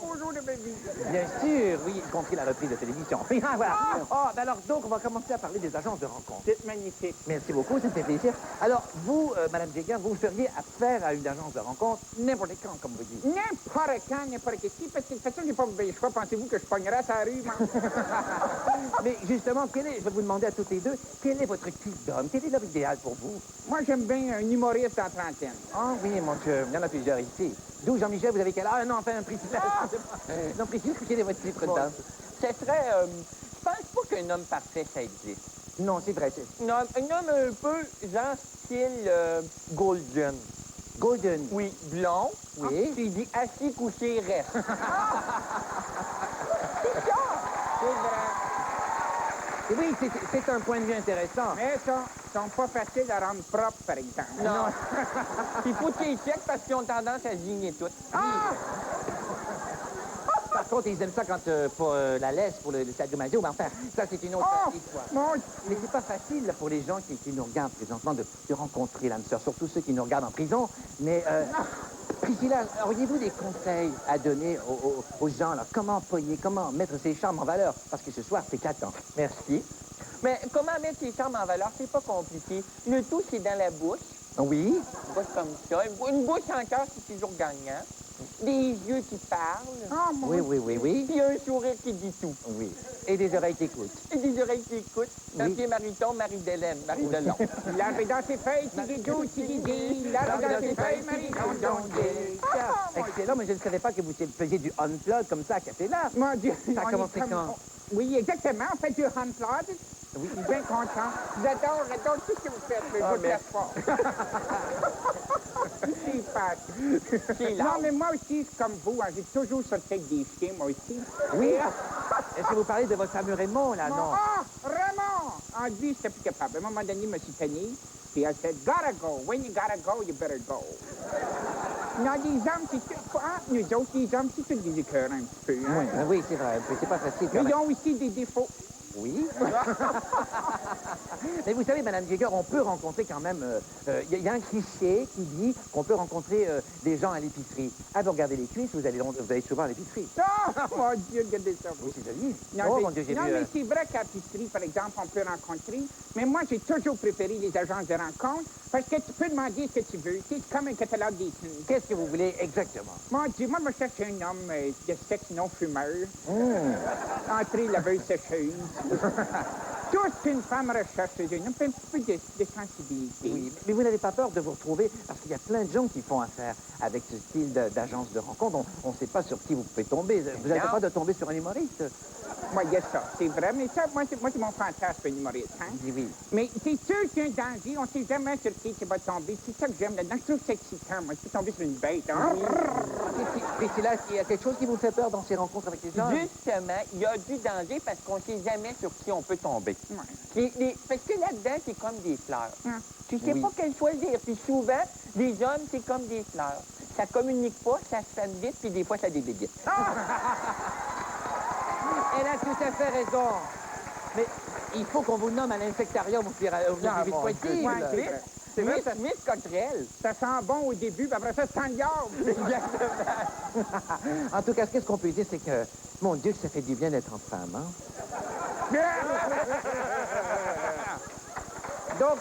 Bonjour de ma vie. Bien sûr, oui, y compris la reprise de télévision. Voilà. Oh, ben alors, donc, on va commencer à parler des agences de rencontres. C'est magnifique. Merci beaucoup, ça me fait plaisir. Alors, vous, Madame Jegan, vous feriez affaire à une agence de rencontre n'importe quand, comme vous dites. N'importe quand, n'importe qui, parce que de toute façon, j'ai pas bien choix. Pensez-vous que je pognerais à sa rue, moi? Mais justement, je vais vous demander à toutes les deux, quel est votre type d'homme? Quel est l'homme idéal pour vous? Moi, j'aime bien un humoriste en trentaine. Ah oui, mon Dieu, il y en a plusieurs ici. D'où, Jean-Michel, vous avez quel âge? Ah non, enfin, Priscilla, excusez-moi. Non, Priscilla, quel est votre type d'homme? Ce serait... je pense pas qu'un homme parfait, ça existe. Non, c'est vrai. Non, un homme un peu, genre, style Golden. Golden? Oui, blond. Oui. Puis il dit assis, couché, reste. C'est ça! C'est vrai. Oui, c'est un point de vue intéressant. Mais ça, ils sont pas faciles à rendre propres, par exemple. Non. Il faut qu'ils checkent parce qu'ils ont tendance à se ligner toutes. Par contre, ils aiment ça quand pour la laisse, pour le sadomaso, mais enfin, ça, c'est une autre histoire. Mais c'est pas facile là, pour les gens qui nous regardent présentement de rencontrer l'âme sœur, surtout ceux qui nous regardent en prison. Mais, Priscilla, auriez-vous des conseils à donner aux gens, là? Comment pogner, comment mettre ses charmes en valeur? Parce que ce soir, c'est 4 ans. Merci. Mais comment mettre ses charmes en valeur, c'est pas compliqué. Le tout, c'est dans la bouche. Oui. Une bouche comme ça. Une bouche en cœur, c'est toujours gagnant. Des yeux qui parlent. Oui, oui, oui, oui. Puis un sourire qui dit tout. Oui. Et des oreilles qui écoutent. Et des oreilles qui écoutent. Un Oui. pied mariton, Marie-Délène, Marie-Delon. L'arbre dans ses feuilles, tigidou, tigidi. L'arbre dans ses feuilles, Marie-Dondondé. Excellent, mais je ne savais pas que vous faisiez du unplug comme ça à Capella. Mon Dieu. Ça a commencé quand? Oui, exactement. On fait du unplug. Oui. Je suis bien content. J'adore tout ce que vous faites, mais je vous laisse pas. C'est non, mais moi aussi, c'est comme vous, hein, j'ai toujours sorti avec des chiens, moi aussi. Oui. Est-ce que vous parlez de votre fameux Raymond, là, non? Ah, Raymond! Ah, lui, j'étais plus capable. À un moment donné, je me suis tanné. Puis elle said, gotta go. When you gotta go, you better go. Non, les hommes, c'est tout. Ah, nous autres, les hommes, c'est tous des écœurs un petit peu. Hein? Oui, oui, c'est vrai. C'est pas facile. Mais ils ont aussi des défauts. Oui. Mais vous savez, Madame Jagger, on peut rencontrer quand même... Il y a un cliché qui dit qu'on peut rencontrer des gens à l'épicerie. Ah, vous regardez les cuisses, vous allez souvent à l'épicerie. Oh, mon Dieu, regardez ça. Oui, c'est joli. Non, Oh, mon Dieu, j'ai vu... mais c'est vrai qu'à l'épicerie, par exemple, on peut rencontrer. Mais moi, j'ai toujours préféré les agences de rencontre parce que tu peux demander ce que tu veux. C'est comme un catalogue des... Qu'est-ce que vous voulez exactement? Mon Dieu, moi, je cherche un homme de sexe non-fumeur. Entrée, laveuse, sécheuse. Tout ce qu'une femme recherche chez un homme, un petit peu de sensibilité. Oui, mais vous n'avez pas peur de vous retrouver, parce qu'il y a plein de gens qui font affaire avec ce style d'agence de rencontre. On ne sait pas sur qui vous pouvez tomber. Vous n'avez pas de tomber sur un humoriste? Moi, il y a ça, c'est vrai. Mais ça, moi, c'est mon fantasme, un humoriste. Hein? Oui, oui. Mais c'est sûr qu'il y a un danger. On ne sait jamais sur qui tu vas tomber. C'est ça que j'aime là-dedans. Je trouve que c'est excitant. Moi, je peux tomber sur une bête. Hein? Priscilla, il y a quelque chose qui vous fait peur dans ces rencontres avec les gens? Justement, il y a du danger parce qu'on ne sait jamais sur qui on peut tomber. Parce que là-dedans, c'est comme des fleurs. Tu sais pas quelle choisir. Puis souvent, les hommes, c'est comme des fleurs. Ça communique pas, ça se fait vite, puis des fois, ça débéguite. Elle a tout à fait raison. Mais il faut qu'on vous nomme à l'insectarium au plus vite possible. C'est vrai, ça Smith Cottrell. Ça sent bon au début, puis après ça, ça sent exactement. En tout cas, qu'est-ce qu'on peut dire, c'est que, mon Dieu, que ça fait du bien d'être en femme, hein? Donc,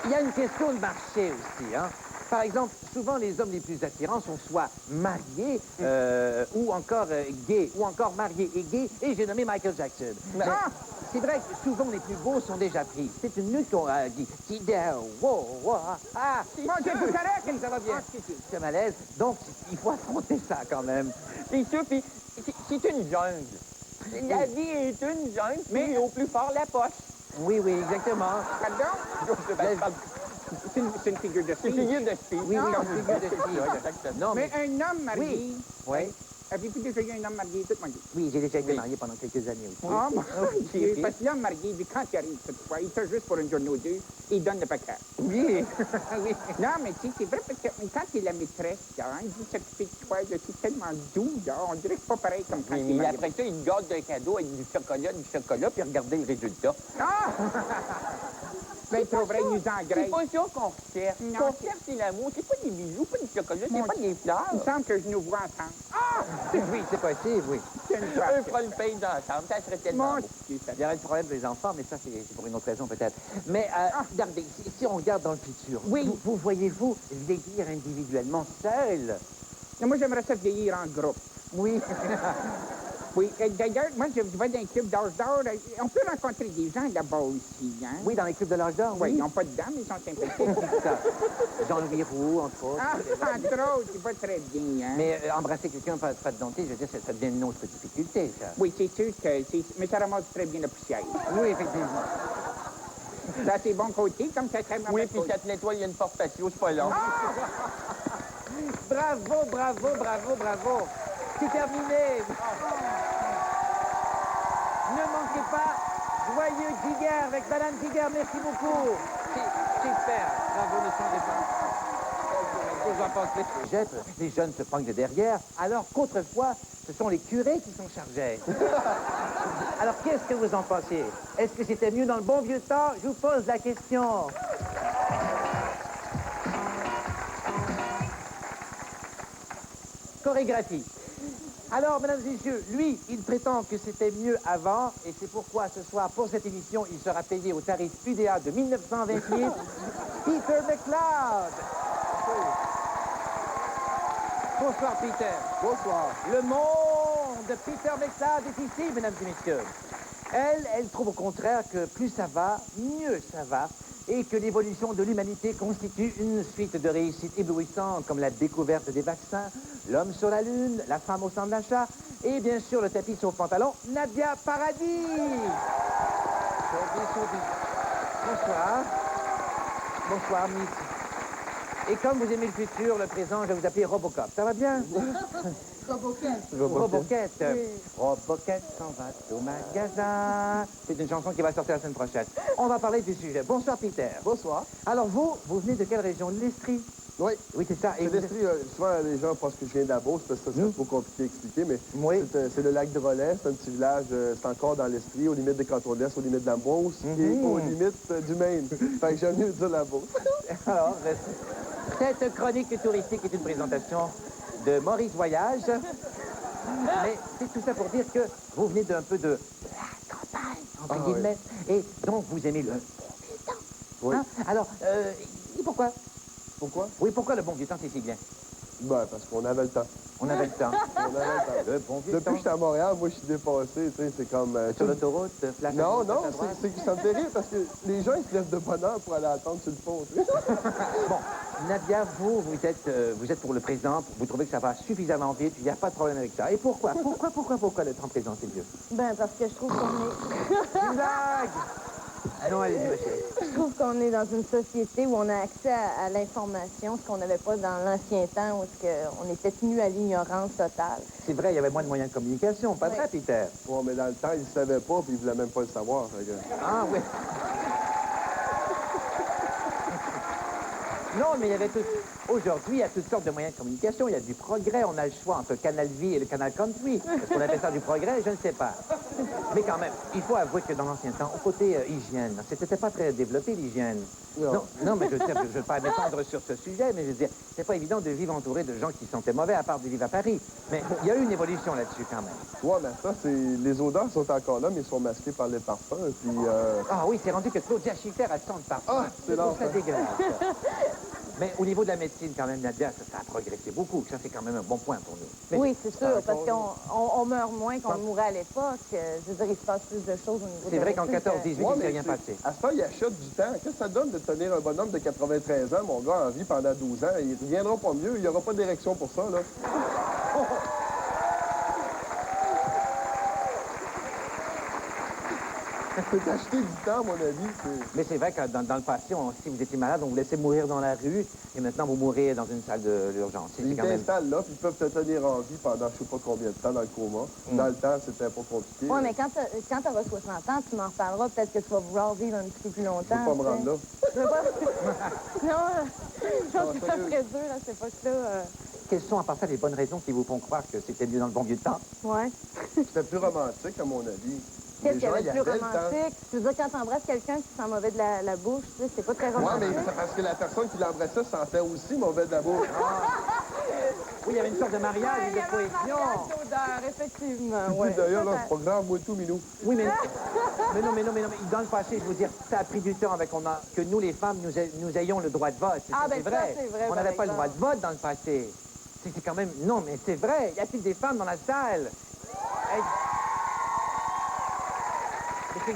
il y a une question de marché aussi, hein? Par exemple, souvent, les hommes les plus attirants sont soit mariés ou encore gays, ou encore mariés et gays, et j'ai nommé Michael Jackson. C'est vrai que souvent, les plus beaux sont déjà pris. C'est une lutte qu'on a dit. Ah, moi, j'ai tout correct, ça va bien. C'est malaise. Donc, il faut affronter ça quand même. C'est sûr, puis c'est une jungle. La vie est une jungle, mais au plus fort, la poche. Oui, oui, exactement. Pardon? C'est une figure de style. C'est une figure de style. Oui, oui, une figure de style. Non, mais un homme marié... Oui. Avez-vous déjà eu un homme marié toute ma vie? Oui, j'ai déjà été marié pendant quelques années aussi. Ah, mon Dieu. Parce que l'homme marié, quand il arrive cette fois, il fait juste pour une journée ou deux, il donne le paquet. Oui. Oui. Non, mais tu sais, c'est vrai, parce que quand il est la maîtresse, là, il dit s'occuper de toi, c'est tellement doux, là. On dirait que c'est pas pareil comme quand il est marié. Après ça, il garde un cadeau avec du chocolat, puis regardez le résultat. Ah! Ben, trop vrai, il nous engraisse. C'est pas ça qu'on recherche. Ce qu'on recherche, c'est l'amour. C'est pas des bijoux, pas du chocolat, c'est pas des fleurs. Il me semble que je nous vois ensemble. Ah! Oui, c'est possible, oui. Un front pays ensemble, ça serait tellement beau. Il y aurait le problème des enfants, mais ça, c'est pour une autre raison, peut-être. Mais, regardez, si on regarde dans le futur, vous voyez-vous vieillir individuellement seul? Moi, j'aimerais ça vieillir en groupe. Oui. Oui, d'ailleurs, moi, je vais dans les clubs d'âge d'or. On peut rencontrer des gens là-bas aussi, hein? Oui, dans les clubs de l'âge d'or, oui. Ils n'ont pas de dents, mais ils sont sympathiques. Jean-Louis Roux, entre autres. Ah, entre autres, c'est pas très bien, hein? Mais embrasser quelqu'un pas de dentiste, je veux dire, ça devient une autre difficulté, ça. Oui, c'est sûr que mais ça ramasse très bien la poussière. Oui, effectivement. Ça, c'est bon côté, comme ça serait oui, puis ça te nettoie, il y a une porte patio, c'est pas long. Bravo, bravo, bravo, bravo. C'est terminé. Ne manquez pas Joyeux Giger avec Madame Giger. Merci beaucoup. Super. Bravo, ne changez pas. Vous en pensez? Les jeunes se pognent de derrière, alors qu'autrefois, ce sont les curés qui s'en chargeaient. Alors, qu'est-ce que vous en pensez? Est-ce que c'était mieux dans le bon vieux temps? Je vous pose la question. Chorégraphie. Alors, mesdames et messieurs, lui, il prétend que c'était mieux avant, et c'est pourquoi ce soir, pour cette émission, il sera payé au tarif UDA de 1928, Peter McLeod. Bonsoir, Peter. Bonsoir. Le monde de Peter McLeod est ici, mesdames et messieurs. Elle trouve au contraire que plus ça va, mieux ça va, et que l'évolution de l'humanité constitue une suite de réussites éblouissantes comme la découverte des vaccins, l'homme sur la Lune, la femme au centre d'achat, et bien sûr le tapis sur pantalon, Nadia Paradis. Bonsoir. Bonsoir, Miss. Et comme vous aimez le futur, le présent, je vais vous appeler Robocop. Ça va bien? Roboquette. Roboquette. Oui. Roboquette s'en va au magasin. C'est une chanson qui va sortir la semaine prochaine. On va parler du sujet. Bonsoir, Peter. Bonsoir. Alors, vous venez de quelle région? De l'Estrie? Oui. Oui, c'est ça. C'est l'Estrie. Souvent, les gens pensent que je viens de la Beauce, parce que ça, c'est trop compliqué à expliquer, mais c'est le lac de Relais. C'est un petit village, c'est encore dans l'Estrie, aux limites des cantons de l'Est, aux limites de la Beauce, et aux limites du Maine. Fait que j'aime mieux dire la Beauce. Alors, cette chronique touristique est une présentation de Maurice Voyage. Mais c'est tout ça pour dire que vous venez d'un peu de la campagne, entre guillemets. Oui. Et donc, vous aimez le bon vieux temps. Oui. Hein? Alors, et pourquoi? Pourquoi? Oui, pourquoi le bon vieux temps, c'est si bien? Ben, parce qu'on avait le temps. On avait le temps. On avait le temps. Le bon vieux temps. Depuis que j'étais à Montréal, moi, je suis dépassé, tu sais, c'est comme... Sur l'autoroute, place à Non, gauche, non, place à droite. ça me fait rire, parce que les gens, ils se lèvent de bonne heure pour aller attendre sur le pont, tu sais. Bon, Nadia, vous êtes pour le présent, vous trouvez que ça va suffisamment vite, il n'y a pas de problème avec ça. Et pourquoi? Pourquoi le temps présent, c'est mieux? Ben, parce que je trouve qu'on est... Une blague! Non, allez-y, ma chérie. Je trouve qu'on est dans une société où on a accès à l'information, ce qu'on n'avait pas dans l'ancien temps, où on était tenu à l'ignorance totale. C'est vrai, il y avait moins de moyens de communication, pas vrai, Peter? Ouais, mais dans le temps, ils ne savaient pas, puis ils ne voulaient même pas le savoir. Fait que... Ah, oui. Non, mais il y avait tout... Aujourd'hui, il y a toutes sortes de moyens de communication. Il y a du progrès. On a le choix entre Canal Vie et le Canal Country. Est-ce qu'on appelle ça du progrès? Je ne sais pas. Mais quand même, il faut avouer que dans l'ancien temps, au côté hygiène, c'était pas très développé, l'hygiène. Non, mais je ne veux pas m'étendre sur ce sujet, mais je veux dire, c'est pas évident de vivre entouré de gens qui sentaient mauvais, à part de vivre à Paris. Mais il y a eu une évolution là-dessus, quand même. Ouais, mais ça, c'est... Les odeurs sont encore là, mais ils sont masqués par les parfums, puis... Ah oui, c'est rendu que Claudia Schiffer, elle sent le parfum. Ah, c'est là. Ça dégueulasse. Mais au niveau de la médecine, quand même, Nadia, ça a progressé beaucoup. Ça, c'est quand même un bon point pour nous. Mais oui, c'est sûr, parce qu'on meurt moins qu'on mourait à l'époque. Je veux dire, il se passe plus de choses au niveau de C'est vrai qu'en 14-18, il ne s'est rien passé. À ce temps, il achète du temps. Qu'est-ce que ça donne de tenir un bonhomme de 93 ans, mon gars, en vie pendant 12 ans? Il ne reviendra pas mieux. Il n'y aura pas d'érection pour ça, là. Ça peut t'acheter du temps, à mon avis. Mais c'est vrai que dans le passé, si vous étiez malade, on vous laissait mourir dans la rue, et maintenant vous mourrez dans une salle d'urgence. Ils t'installent là, puis ils peuvent te tenir en vie pendant je sais pas combien de temps dans le coma. Dans le temps, c'était pas compliqué. Oui, mais quand tu auras 60 ans, tu m'en reparleras. Peut-être que tu vas vouloir vivre un petit peu plus longtemps. Je veux pas me rendre là. Je veux pas... Non, c'est pas très dur à cette époque-là. Quelles sont, à part ça, les bonnes raisons qui vous font croire que c'était mieux dans le bon vieux temps? Ouais. C'était plus romantique, à mon avis. Qu'est-ce qu'il y avait de plus romantique? Tu veux dire, quand t'embrasses quelqu'un qui sent mauvais de la bouche, tu sais, c'est pas très romantique. Oui, mais c'est parce que la personne qui l'embrassait sentait aussi mauvais de la bouche. Oui, il y avait une sorte de mariage et de cohésion. D'odeur, effectivement. Ouais. D'ailleurs, là, c'est pas grave, moi tout, minou. Oui, mais non. Dans le passé, je veux dire, ça a pris du temps avec que nous, les femmes, nous ayons le droit de vote. Ah, ben c'est vrai. Ça, c'est vrai. On n'avait pas le droit de vote dans le passé. C'est quand même... Non, mais c'est vrai. Y a-t-il des femmes dans la salle? C'est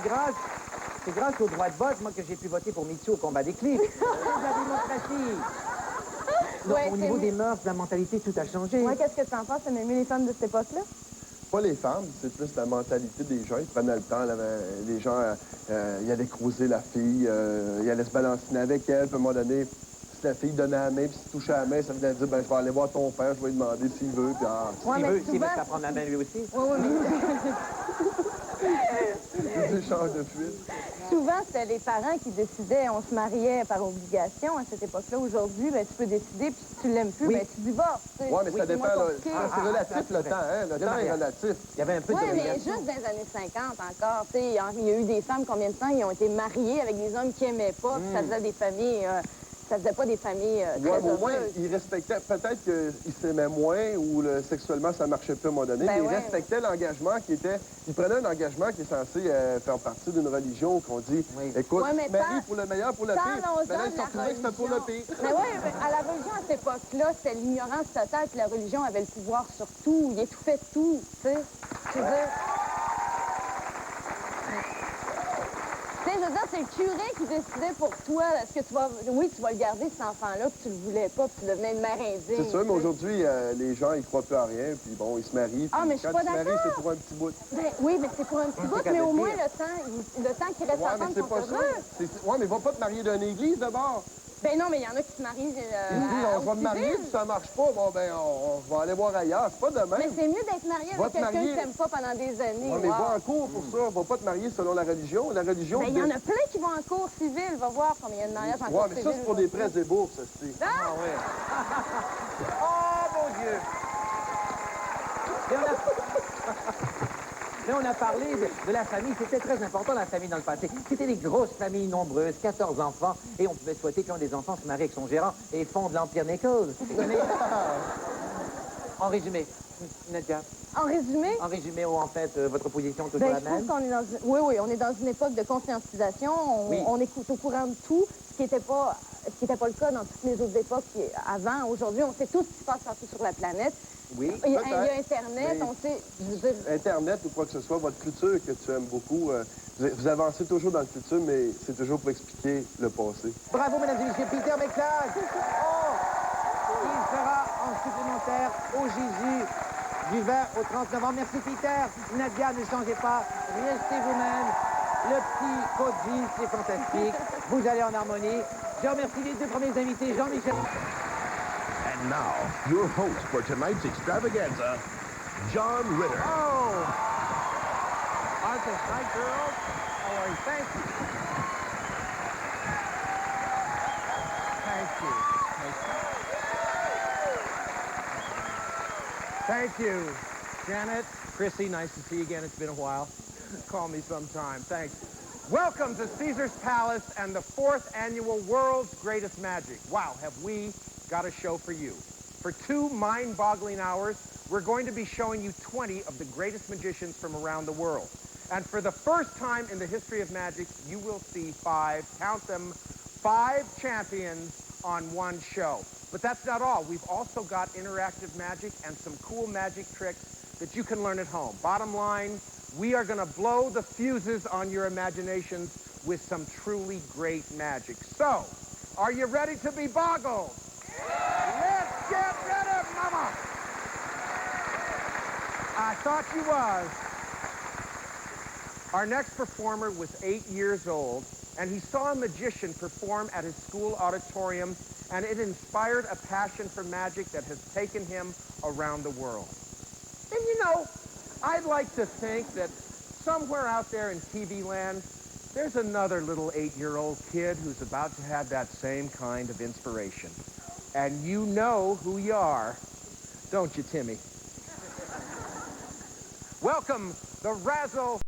grâce au droit de vote, moi, que j'ai pu voter pour Mitsu au combat des clics. C'est la démocratie. Donc, au niveau des mœurs, de la mentalité, tout a changé. Moi, qu'est-ce que tu en penses? T'aimes mieux les femmes de cette époque-là? Pas les femmes, c'est plus la mentalité des gens. Ils prenaient le temps. Les gens, ils allaient croiser la fille, ils allaient se balanciner avec elle. Puis à un moment donné, si la fille donnait la main, puis s'il touchait la main, ça venait dire, ben, je vais aller voir ton père, je vais lui demander s'il veut. Puis, s'il veut, ça prendre la main lui aussi. Oui, mais... Des échanges de fuite. Souvent, c'était les parents qui décidaient, on se mariait par obligation à cette époque-là. Aujourd'hui, ben, tu peux décider, puis si tu l'aimes plus, ben, tu divorces. Oui, mais ça dépend. C'est relatif, le temps. Hein? Le temps est relatif. Il y avait un peu de mais juste dans les années 50 encore. Il y a eu des femmes, combien de temps, ils ont été mariés avec des hommes qu'ils n'aimaient pas, puis ça faisait des familles ça faisait pas des familles très Ouais, mais au moins, heureuses. ils respectaient, peut-être qu'ils s'aimaient moins ou sexuellement ça marchait plus à un moment donné, mais ils respectaient l'engagement qui était... Ils prenaient un engagement qui est censé faire partie d'une religion qu'on dit, écoute, tu te maries pour le meilleur, pour le pire. Mais là, ils se retrouvaient que c'était pour le pire. Mais oui, à la religion, à cette époque-là, c'était l'ignorance totale, puis la religion avait le pouvoir sur tout, il étouffait tout, tu sais. Je veux dire... Tu sais, je veux dire, c'est le curé qui décidait pour toi, est-ce que tu vas... Oui, tu vas le garder, cet enfant-là, puis tu le voulais pas, puis tu devenais une mère indigne. C'est sûr, mais aujourd'hui, les gens, ils croient plus à rien, puis bon, ils se marient. Ah, mais je suis pas d'accord. Quand ils se marient, c'est pour un petit bout. Ben, oui, mais c'est pour un petit bout, mais au moins le temps qu'ils restent ensemble, c'est pas ça. Ouais, mais ils vont pas te marier d'une église d'abord. Ben non, mais il y en a qui se marient Ils disent, on va te marier, puis ça marche pas, bon, ben, on va aller voir ailleurs. C'est pas demain. Mais c'est mieux d'être marié avec quelqu'un qui t'aime pas pendant des années. Ouais, mais va en cours pour ça. Va pas te marier selon la religion. La religion... Ben, il y en a plein qui vont en cours civil. Va voir combien il y a de mariages en cours civil. Ouais, mais ça, c'est pour des prêts et bourses, ça, c'est... Ah oui. Oh, mon Dieu! Mais on a parlé de la famille. C'était très important, la famille, dans le passé. C'était des grosses familles nombreuses, 14 enfants, et on pouvait souhaiter qu'un des enfants se marie avec son gérant et fonde l'Empire Nichols. Mais... En résumé, Nadia. En résumé? En résumé, ou en fait, votre position toujours la je même? trouve qu'on est dans une... Oui, on est dans une époque de conscientisation. On est au courant de tout, ce qui n'était pas le cas dans toutes les autres époques avant. Aujourd'hui, on sait tout ce qui se passe partout sur la planète. Oui, il y a Internet, on sait... Internet ou quoi que ce soit, votre culture que tu aimes beaucoup, vous avancez toujours dans le futur, mais c'est toujours pour expliquer le passé. Bravo, mesdames et messieurs, Peter McLeod! Il sera en supplémentaire au Jésus du 20 au 30 novembre. Merci, Peter. Nadia, ne changez pas. Restez vous-même. Le petit code jeans, c'est fantastique. Vous allez en harmonie. Je remercie les deux premiers invités, Jean-Michel. And now, your host for tonight's extravaganza, John Ritter. Oh! Arthur, night, girls. How are you? Thank you. Thank you. Thank you. Janet, Chrissy, nice to see you again. It's been a while. Call me sometime. Thanks. Welcome to Caesar's Palace and the 4th annual World's Greatest Magic. Wow, have we got a show for you. For 2 mind-boggling hours, we're going to be showing you 20 of the greatest magicians from around the world. And for the first time in the history of magic, you will see 5, count them, 5 champions on one show. But that's not all. We've also got interactive magic and some cool magic tricks that you can learn at home. Bottom line, we are going to blow the fuses on your imaginations with some truly great magic. So, are you ready to be boggled? Let's get ready, mama! I thought you was. Our next performer was 8 years old, and he saw a magician perform at his school auditorium, and it inspired a passion for magic that has taken him around the world. And you know, I'd like to think that somewhere out there in TV land, there's another little 8-year-old kid who's about to have that same kind of inspiration. And you know who you are, don't you, Timmy? Welcome, the Razzle...